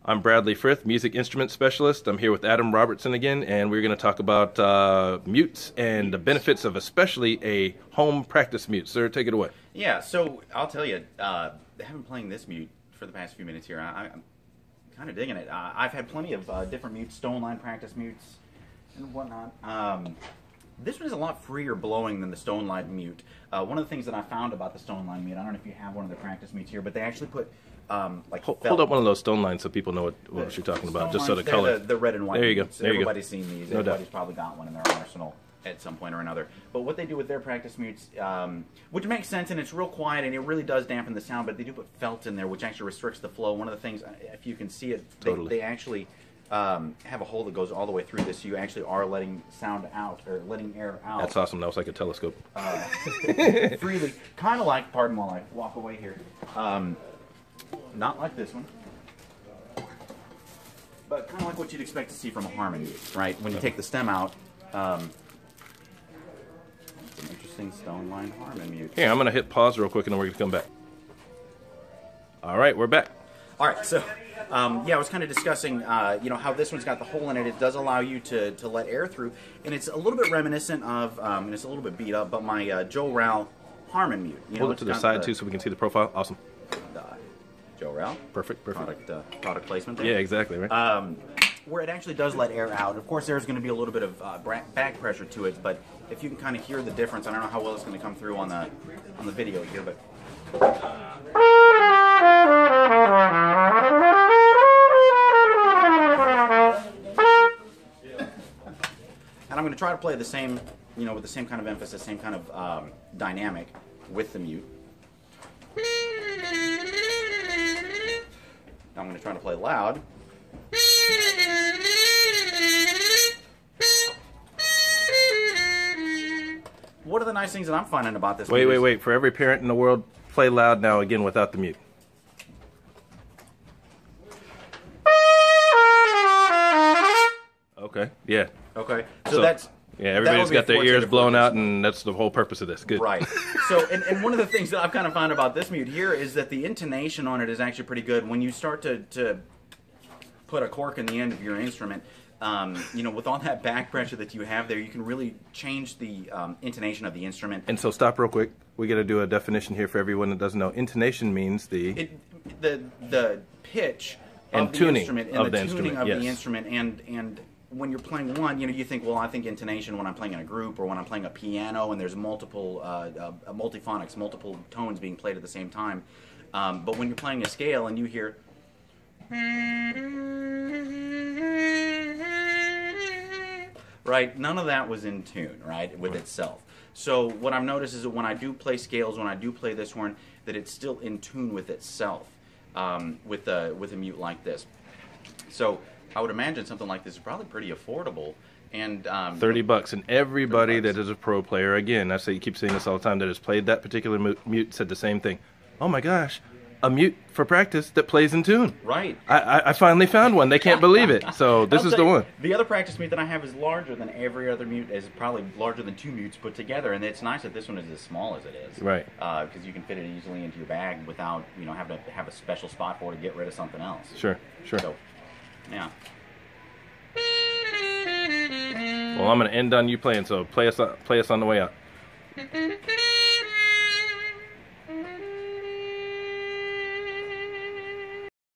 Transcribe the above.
I'm Bradley Frith, music instrument specialist. I'm here with Adam Robertson again, and we're going to talk about mutes and the benefits of especially a home practice mute. Sir, take it away. Yeah, so I'll tell you, I've been playing this mute for the past few minutes here. I'm kind of digging it. I've had plenty of different mutes, stone line practice mutes and whatnot. This one is a lot freer blowing than the stone line mute. One of the things that I found about the stone line mute, I don't know if you have one of the practice mutes here, but they actually put like hold up one of those stone lines so people know what you're talking about, just so the color. The red and white. There you go. Mutes. There you go. Everybody's seen these. No Everybody's doubt. probably got one in their arsenal at some point or another. But what they do with their practice mutes, which makes sense, and it's real quiet, and it really does dampen the sound, but they do put felt in there, which actually restricts the flow. One of the things, if you can see it, they actually have a hole that goes all the way through this, so you actually are letting sound out, or letting air out. That's awesome. That was like a telescope. Freely. Kind of like, pardon while I walk away here, not like this one, but kind of like what you'd expect to see from a Harmon mute, right? When you take the stem out, it's an interesting stone line Harmon mute. Here, I'm going to hit pause real quick and then we're going to come back. All right, we're back. All right, so yeah, I was kind of discussing, you know, how this one's got the hole in it. It does allow you to let air through, and it's a little bit reminiscent of, and it's a little bit beat up, but my Joe Rao Harmon mute. You know, Hold it to the side too, so we can see the profile. Awesome. Joe Rao. Perfect. Product placement there. Yeah, exactly, right? Where it actually does let air out. Of course, there's going to be a little bit of back pressure to it, but if you can kind of hear the difference, I don't know how well it's going to come through on the video here, but. And I'm going to try to play the same, you know, with the same kind of emphasis, same kind of dynamic with the mute. Now I'm going to try to play loud. One of the nice things that I'm finding about this mute Wait. For every parent in the world, play loud now again without the mute. Okay, yeah. Okay, so that's... Yeah, everybody's got their ears blown out, and that's the whole purpose of this. Good. Right. So, and one of the things that I've kind of found about this mute here is that the intonation on it is actually pretty good. When you start to put a cork in the end of your instrument, you know, with all that back pressure that you have there, you can really change the intonation of the instrument. And so stop real quick. We got to do a definition here for everyone that doesn't know. Intonation means the pitch and of the tuning instrument and the tuning of the instrument, and when you're playing one, you know, you think, well, I think intonation when I'm playing in a group or when I'm playing a piano and there's multiple multiphonics, multiple tones being played at the same time. But when you're playing a scale and you hear, right, none of that was in tune, right, with itself. So what I've noticed is that when I do play scales, when I do play this horn, that it's still in tune with itself with a mute like this. So I would imagine something like this is probably pretty affordable. And $30, and everybody that is a pro player, again, I say you keep saying this all the time, that has played that particular mute said the same thing. Oh my gosh, a mute for practice that plays in tune. Right. I finally found one. They can't believe it. So this is the one. The other practice mute that I have is larger than every other mute. Is probably larger than two mutes put together, and it's nice that this one is as small as it is. Right. Because you can fit it easily into your bag without, you know, having to have a special spot for it to get rid of something else. Sure. So, yeah. Well, I'm going to end on you playing, so play us on the way out.